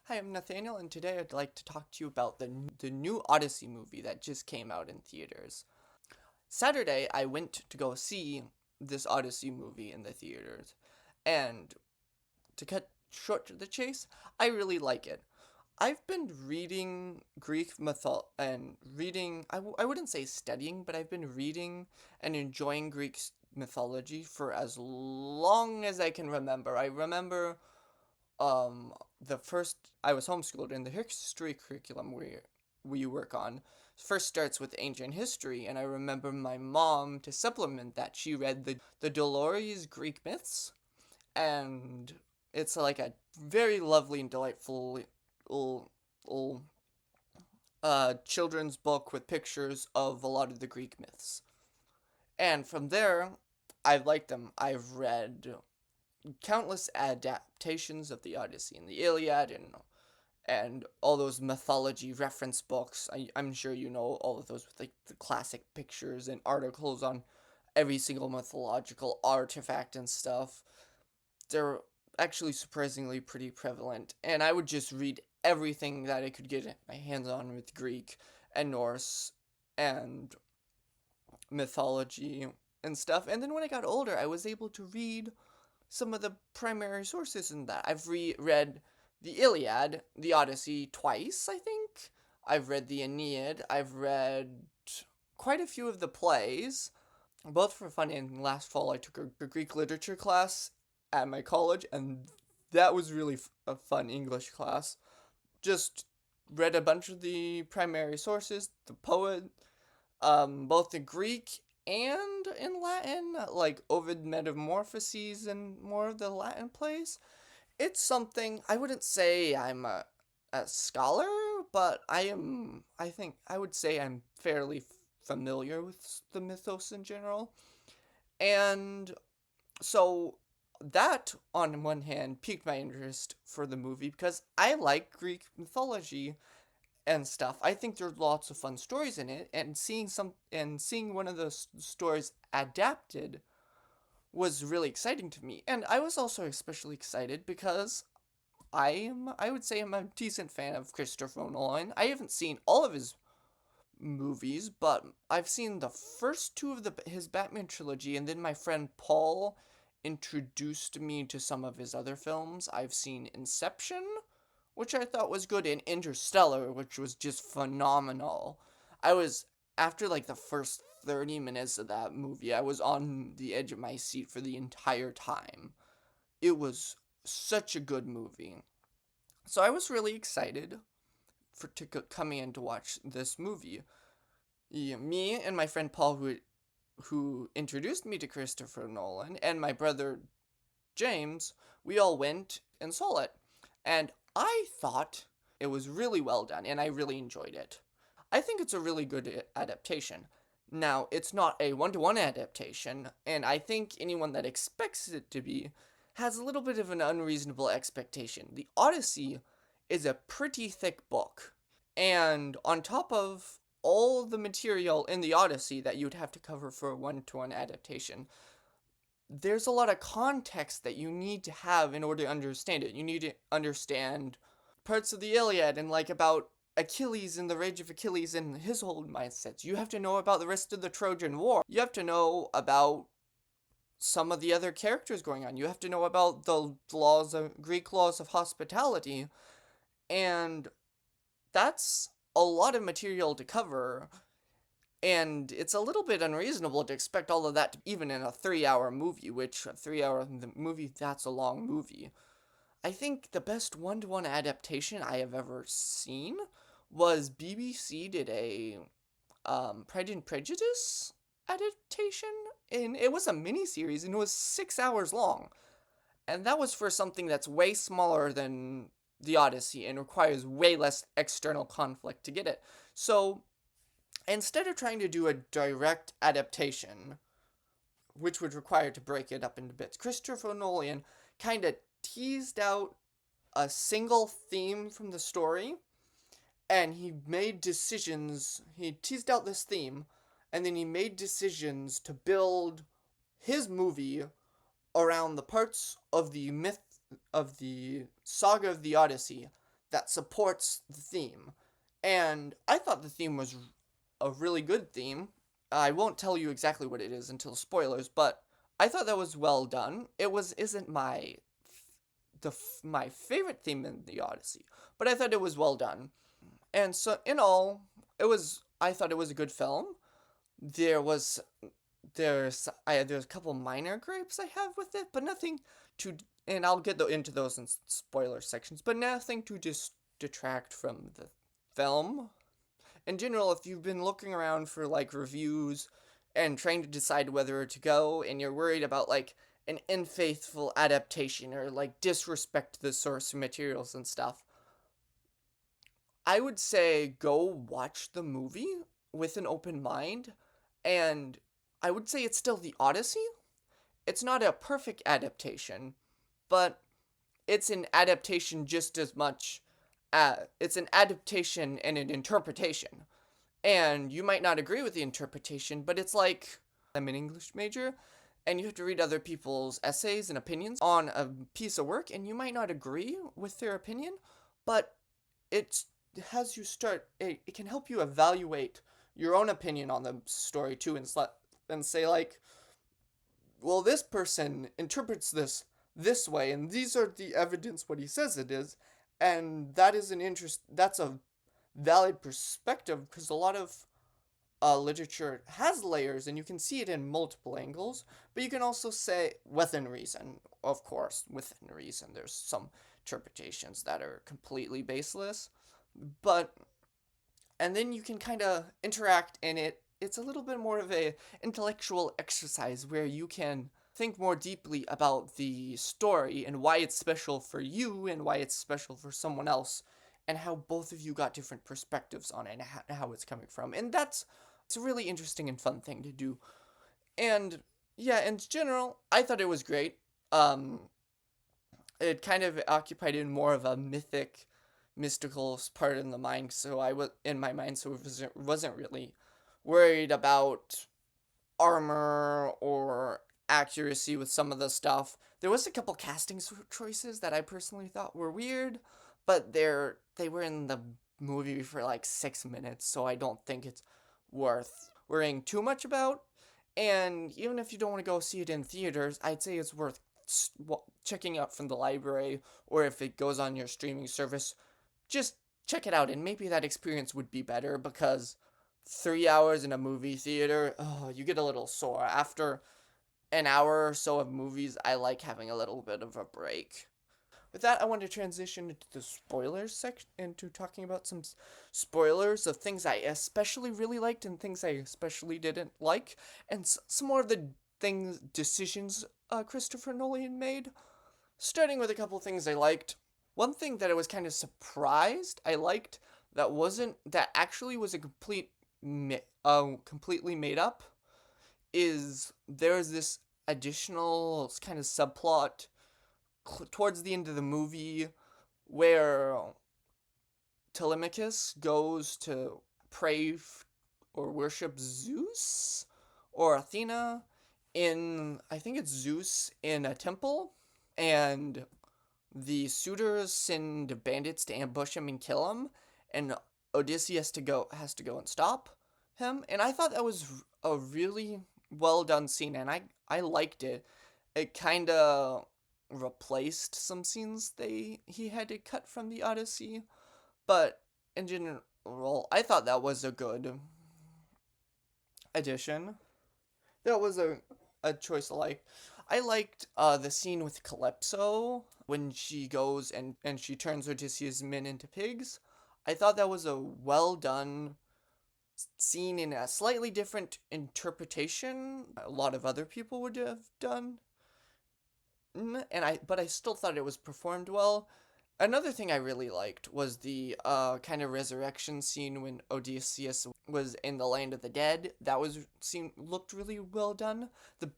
Hi, I'm Nathaniel, and today I'd like to talk to you about the new Odyssey movie that just came out in theaters. Saturday, I went to go see this Odyssey movie in the theaters, and to cut short to the chase, I really like it. I've been reading Greek mythology and I wouldn't say studying, but I've been reading and enjoying Greek mythology for as long as I can remember. I remember um the first I was homeschooled, and the history curriculum we work on first starts with ancient history, and I remember my mom, to supplement that, she read the Dolores Greek myths, and it's like a very lovely and delightful little, little children's book with pictures of a lot of the Greek myths. And from there, I liked them. I've read countless adaptations of the Odyssey and the Iliad, and all those mythology reference books. I'm sure you know all of those with like the classic pictures and articles on every single mythological artifact and stuff. They're actually surprisingly pretty prevalent, and I would just read everything that I could get my hands on with Greek and Norse and mythology and stuff. And then when I got older, I was able to read some of the primary sources in that. I've read the Iliad, the Odyssey twice, I think. I've read the Aeneid. I've read quite a few of the plays, both for fun. And last fall, I took a Greek literature class at my college, and that was really a fun English class. Just read a bunch of the primary sources, the poet, both in Greek and in Latin, like Ovid Metamorphoses and more of the Latin plays. It's something, I wouldn't say I'm a scholar, but I think I would say I'm fairly familiar with the mythos in general. And so that, on one hand, piqued my interest for the movie because I like Greek mythology and stuff. I think there's lots of fun stories in it, and seeing one of those stories adapted was really exciting to me. And I was also especially excited because I would say I'm a decent fan of Christopher Nolan. I haven't seen all of his movies, but I've seen the first two of the his Batman trilogy, and then my friend Paul introduced me to some of his other films. I've seen Inception, which I thought was good, and Interstellar, which was just phenomenal. I was After like the first 30 minutes of that movie, I was on the edge of my seat for the entire time. It was such a good movie. So I was really excited for to coming in to watch this movie. Yeah, me and my friend Paul, who introduced me to Christopher Nolan, and my brother James, we all went and saw it. And I thought it was really well done, and I really enjoyed it. I think it's a really good adaptation. Now, it's not a one-to-one adaptation, and I think anyone that expects it to be has a little bit of an unreasonable expectation. The Odyssey is a pretty thick book, and on top of all the material in the Odyssey that you'd have to cover for a one-to-one adaptation, there's a lot of context that you need to have in order to understand it. You need to understand parts of the Iliad and like about Achilles and the rage of Achilles and his whole mindsets. You have to know about the rest of the Trojan War. You have to know about some of the other characters going on. You have to know about the Greek laws of hospitality, and that's a lot of material to cover. And it's a little bit unreasonable to expect all of that even in a 3 hour movie, which a 3 hour movie, that's a long movie. I think the best one-to-one adaptation I have ever seen was BBC did a Pride and Prejudice adaptation, and it was a mini series, and it was 6 hours long. And that was for something that's way smaller than the Odyssey and requires way less external conflict to get it. So instead of trying to do a direct adaptation, which would require to break it up into bits, Christopher Nolan kind of teased out a single theme from the story, and he made decisions. He teased out this theme, and then he made decisions to build his movie around the parts of the myth of the saga of the Odyssey that supports the theme. And I thought the theme was a really good theme. I won't tell you exactly what it is until spoilers, but I thought that was well done. It was isn't my favorite theme in the Odyssey, but I thought it was well done. And so in all, I thought it was a good film. There was there's a couple minor gripes I have with it, but nothing to and I'll get into those in spoiler sections, but nothing to just detract from the film. In general, if you've been looking around for like reviews and trying to decide whether to go and you're worried about like an unfaithful adaptation or like disrespect to the source materials and stuff, I would say go watch the movie with an open mind, and I would say it's still the Odyssey. It's not a perfect adaptation, but it's an adaptation just as much. It's an adaptation and an interpretation. And you might not agree with the interpretation, but it's like I'm an English major, and you have to read other people's essays and opinions on a piece of work, and you might not agree with their opinion, but it has you start. It can help you evaluate your own opinion on the story too, and say like, well, this person interprets this way, and these are the evidence what he says it is, and that's a valid perspective because a lot of literature has layers and you can see it in multiple angles, but you can also say within reason, of course, within reason. There's some interpretations that are completely baseless, but and then you can kind of interact in it. It's a little bit more of a intellectual exercise where you can think more deeply about the story and why it's special for you and why it's special for someone else and how both of you got different perspectives on it and how it's coming from. And that's it's a really interesting and fun thing to do. And yeah, in general, I thought it was great. Um it kind of occupied in more of a mystical part in the mind, so I was in my mind, so it wasn't really worried about armor or accuracy with some of the stuff. There was a couple casting choices that I personally thought were weird, but they were in the movie for like 6 minutes, so I don't think it's worth worrying too much about. And even if you don't want to go see it in theaters, I'd say it's worth checking out from the library, or if it goes on your streaming service, just check it out, and maybe that experience would be better because 3 hours in a movie theater, oh, you get a little sore. After an hour or so of movies, I like having a little bit of a break. With that, I want to transition into the spoilers section, into talking about some spoilers of things I especially really liked and things I especially didn't like, and some more of the decisions Christopher Nolan made. Starting with a couple things I liked. One thing that I was kind of surprised I liked that actually was a completely made up is there's this additional kind of subplot towards the end of the movie where Telemachus goes to pray or worship Zeus or Athena in, I think it's Zeus, in a temple, and the suitors send bandits to ambush him and kill him, and Odysseus has to go and stop him. And I thought that was a really well done scene, and I liked it. It kind of replaced some scenes he had to cut from the Odyssey, but in general, I thought that was a good addition. That was a choice I liked. I liked the scene with Calypso when she goes and she turns Odysseus' men into pigs. I thought that was a well done scene in a slightly different interpretation a lot of other people would have done. But I still thought it was performed well. Another thing I really liked was the kind of resurrection scene when Odysseus was in the land of the dead. That looked really well done. The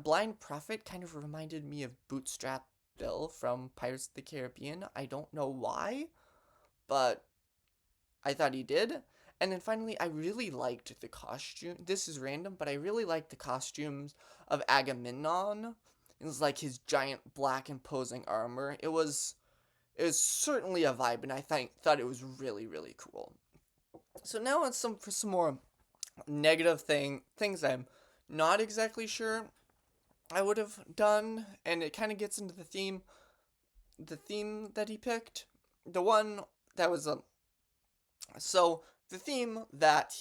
blind prophet kind of reminded me of Bootstrap Bill from Pirates of the Caribbean. I don't know why, but I thought he did. And then finally, I really liked the costume. This is random, but I really liked the costumes of Agamemnon. It was like his giant black imposing armor. is certainly a vibe, and I thought it was really, really cool. So now on some more negative things I'm not exactly sure I would have done, and it kind of gets into the theme that he picked. The one that was so the theme that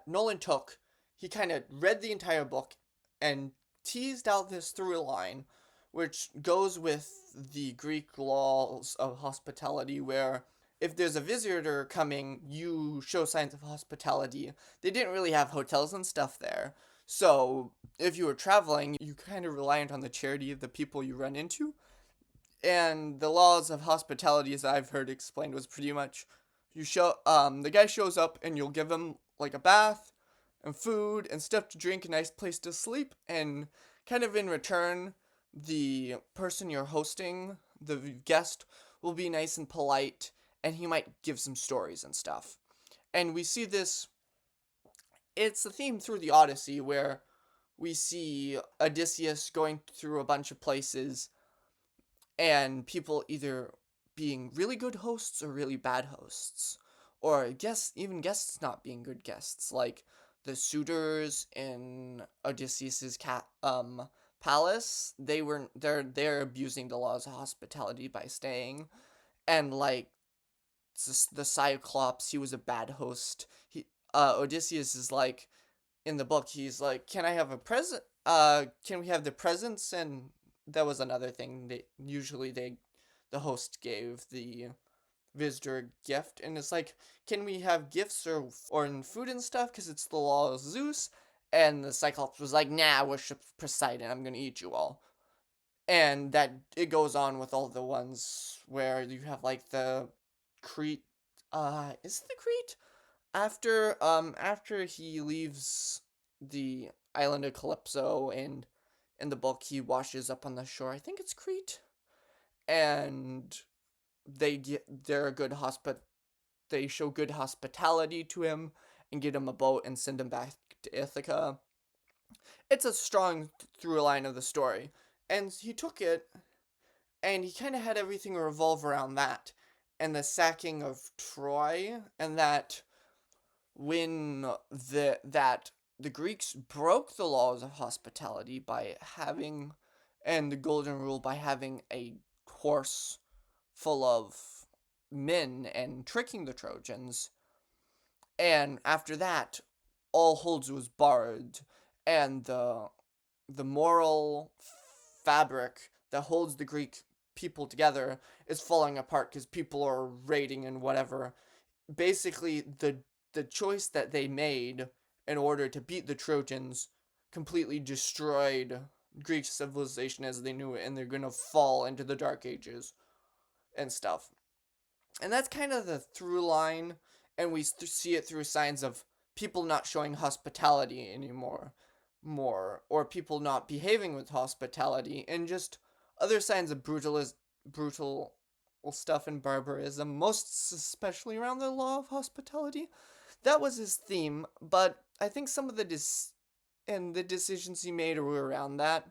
Nolan took, he kind of read the entire book and teased out this through line, which goes with the Greek laws of hospitality, where if there's a visitor coming, you show signs of hospitality. They didn't really have hotels and stuff there. So if you were traveling, you kind of reliant on the charity of the people you run into. And the laws of hospitality, as I've heard explained, was pretty much the guy shows up and you'll give him like a bath and food and stuff to drink, a nice place to sleep, and kind of in return, the person you're hosting, the guest, will be nice and polite, and he might give some stories and stuff. And we see this. It's a theme through the Odyssey where we see Odysseus going through a bunch of places and people either being really good hosts or really bad hosts, or even guests not being good guests, like the suitors in Odysseus's palace. They're abusing the laws of hospitality by staying, and like the Cyclops, he was a bad host. Odysseus is like, in the book, he's like, can I have a present? Can we have the presents? And that was another thing. The host gave the visitor a gift, and it's like, can we have gifts or in food and stuff? Because it's the law of Zeus. And the Cyclops was like, nah, I worship Poseidon. I'm gonna eat you all. And that it goes on with all the ones where you have like the Crete. Is it the Crete? After he leaves the island of Calypso, and in the book he washes up on the shore, I think it's Crete, and they're a they show good hospitality to him and get him a boat and send him back to Ithaca. It's a strong through line of the story, and he took it and he kind of had everything revolve around that and the sacking of Troy, and that when the Greeks broke the laws of hospitality by having and the golden rule by having a horse full of men and tricking the Trojans. And after that, all holds was barred, and the moral fabric that holds the Greek people together is falling apart because people are raiding and whatever. Basically, the choice that they made in order to beat the Trojans completely destroyed Greek civilization as they knew it, and they're gonna fall into the Dark Ages and stuff. And that's kind of the through line, and we see it through signs of people not showing hospitality anymore, or people not behaving with hospitality, and just other signs of brutal stuff and barbarism, most especially around the law of hospitality. That was his theme, but I think some of the decisions he made were around that.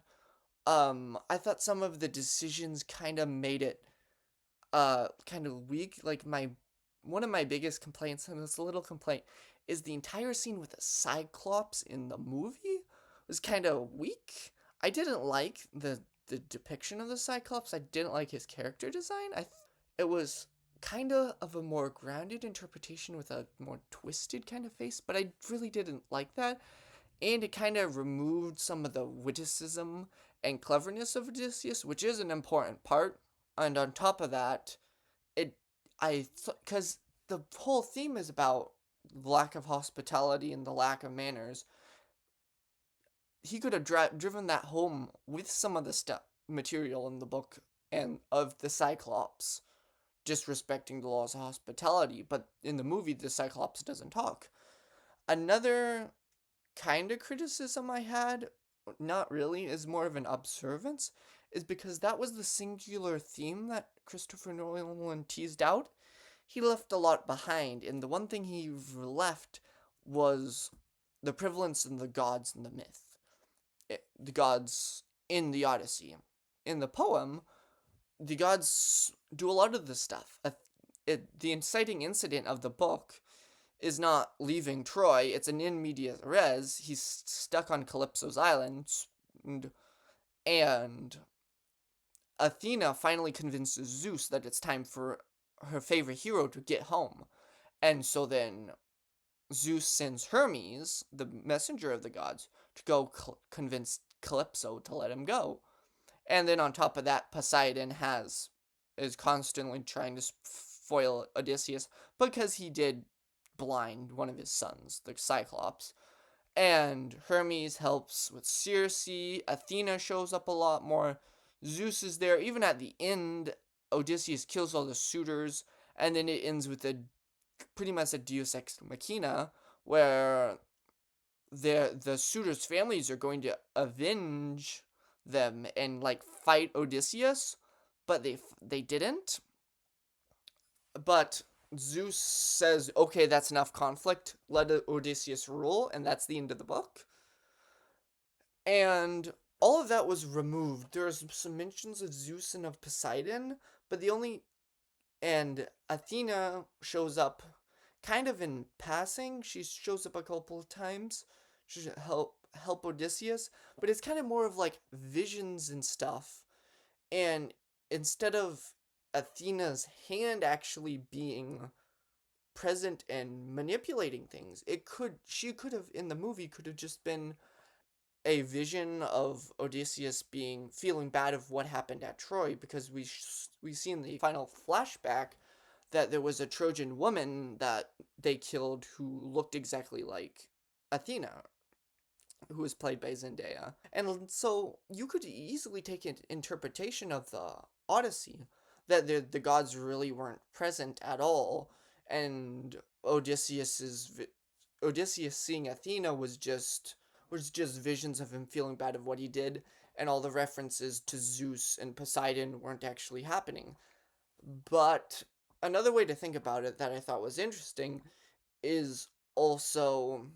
I thought some of the decisions kind of made it kind of weak. Like my one of my biggest complaints, and it's a little complaint, is the entire scene with the Cyclops in the movie was kind of weak. I didn't like the depiction of the Cyclops. I didn't like his character design. It was kind of a more grounded interpretation with a more twisted kind of face, but I really didn't like that. And it kind of removed some of the witticism and cleverness of Odysseus, which is an important part. And on top of that, it because the whole theme is about lack of hospitality and the lack of manners. He could have driven that home with some of the stuff material in the book and of the Cyclops disrespecting the laws of hospitality, but in the movie the Cyclops doesn't talk. Another kind of criticism I had, not really, is more of an observance, is because that was the singular theme that Christopher Nolan teased out. He left a lot behind, and the one thing he left was the prevalence in the gods in the myth. The gods in the Odyssey. In the poem, the gods do a lot of the stuff. The inciting incident of the book is not leaving Troy, it's an in medias res. He's stuck on Calypso's island, and Athena finally convinces Zeus that it's time for her favorite hero to get home. And so then Zeus sends Hermes, the messenger of the gods, to go convince Calypso to let him go. And then on top of that, Poseidon is constantly trying to foil Odysseus because he did blind one of his sons, the Cyclops. And Hermes helps with Circe. Athena shows up a lot more. Zeus is there. Even at the end, Odysseus kills all the suitors, and then it ends with a pretty much a Deus Ex Machina, where the suitors' families are going to avenge them and like fight Odysseus, but they didn't. But Zeus says, "Okay, that's enough conflict. Let Odysseus rule," and that's the end of the book. And all of that was removed. There's some mentions of Zeus and of Poseidon, but the only and Athena shows up kind of in passing. She shows up a couple of times. She should help Odysseus, but it's kind of more of like visions and stuff. And instead of Athena's hand actually being present and manipulating things, she could have in the movie could have just been a vision of Odysseus being feeling bad of what happened at Troy, because we see in the final flashback that there was a Trojan woman that they killed who looked exactly like Athena, who was played by Zendaya. And so you could easily take an interpretation of the Odyssey that the gods really weren't present at all, and Odysseus seeing Athena was just visions of him feeling bad of what he did, and all the references to Zeus and Poseidon weren't actually happening. But another way to think about it that I thought was interesting is also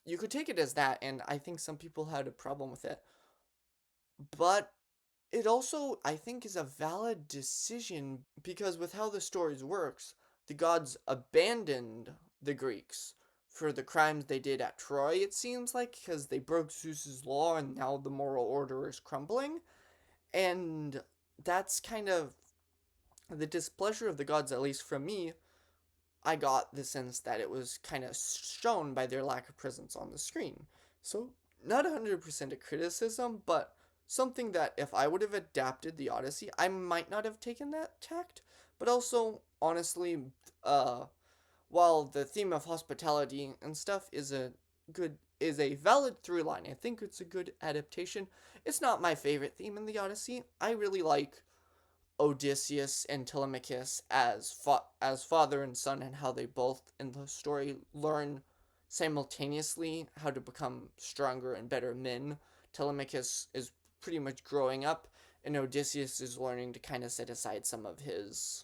you could take it as that, and I think some people had a problem with it. But it also, I think, is a valid decision because with how the stories works, the gods abandoned the Greeks for the crimes they did at Troy, it seems like, because they broke Zeus's law and now the moral order is crumbling. And that's kind of the displeasure of the gods, at least from me. I got the sense that it was kind of shown by their lack of presence on the screen. So, not 100% a criticism, but something that if I would have adapted the Odyssey, I might not have taken that tact. But also, honestly, uh, while the theme of hospitality and stuff is a valid through line, I think it's a good adaptation. It's not my favorite theme in the Odyssey. I really like Odysseus and Telemachus as father and son, and how they both in the story learn simultaneously how to become stronger and better men. Telemachus is pretty much growing up, and Odysseus is learning to kind of set aside some of his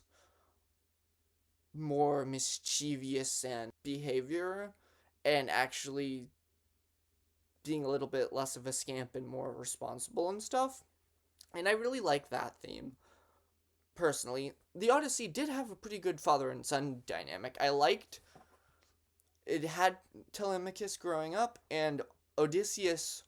more mischievous and behavior and actually being a little bit less of a scamp and more responsible and stuff. And I really like that theme. Personally, the Odyssey did have a pretty good father and son dynamic. I liked it had Telemachus growing up, and Odysseus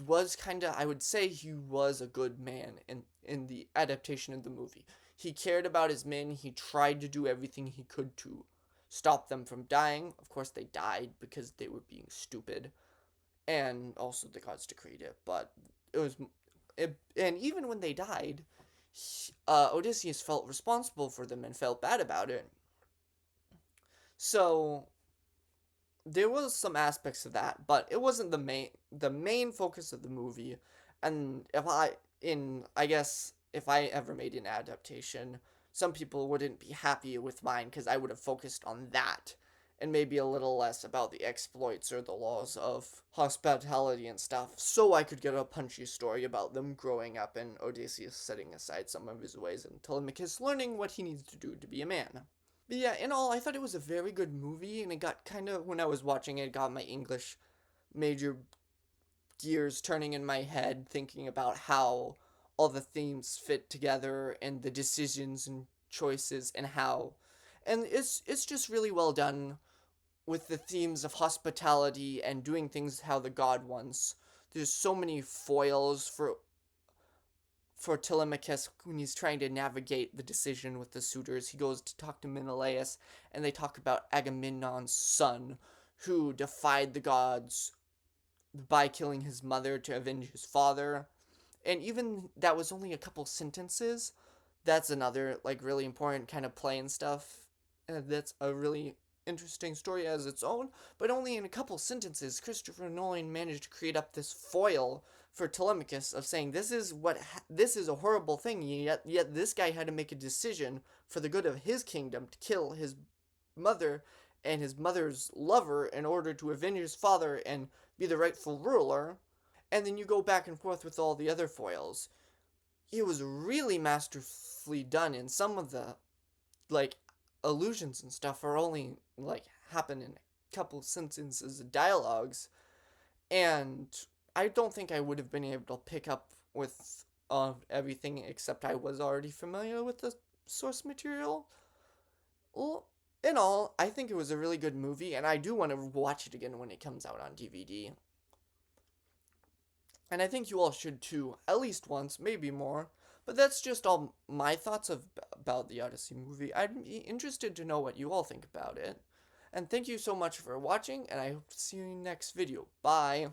was kind of, I would say he was a good man in the adaptation of the movie. He cared about his men. He tried to do everything he could to stop them from dying. Of course, they died because they were being stupid, and also the gods decreed it. But it was, and even when they died, Odysseus felt responsible for them and felt bad about it. So there was some aspects of that, but it wasn't the main focus of the movie. And I guess if I ever made an adaptation, some people wouldn't be happy with mine because I would have focused on that and maybe a little less about the exploits or the laws of hospitality and stuff, so I could get a punchy story about them growing up and Odysseus setting aside some of his ways and Telemachus learning what he needs to do to be a man. But yeah, in all, I thought it was a very good movie, and it got kind of, when I was watching it, got my English major gears turning in my head, thinking about how all the themes fit together and the decisions and choices and how. And it's just really well done with the themes of hospitality and doing things how the god wants. There's so many foils for Telemachus when he's trying to navigate the decision with the suitors. He goes to talk to Menelaus, and they talk about Agamemnon's son, who defied the gods by killing his mother to avenge his father. And even that was only a couple sentences. That's another like really important kind of play and stuff. That's a really interesting story as its own, but only in a couple sentences Christopher Nolan managed to create up this foil for Telemachus of saying this is a horrible thing, yet this guy had to make a decision for the good of his kingdom to kill his mother and his mother's lover in order to avenge his father and be the rightful ruler. And then you go back and forth with all the other foils. It was really masterfully done, and some of the like illusions and stuff are only like happen in a couple sentences of dialogues, and I don't think I would have been able to pick up with everything except I was already familiar with the source material. Well, in all, I think it was a really good movie, and I do want to watch it again when it comes out on DVD. And I think you all should too, at least once, maybe more. But that's just all my thoughts about the Odyssey movie. I'd be interested to know what you all think about it. And thank you so much for watching, and I hope to see you in the next video. Bye!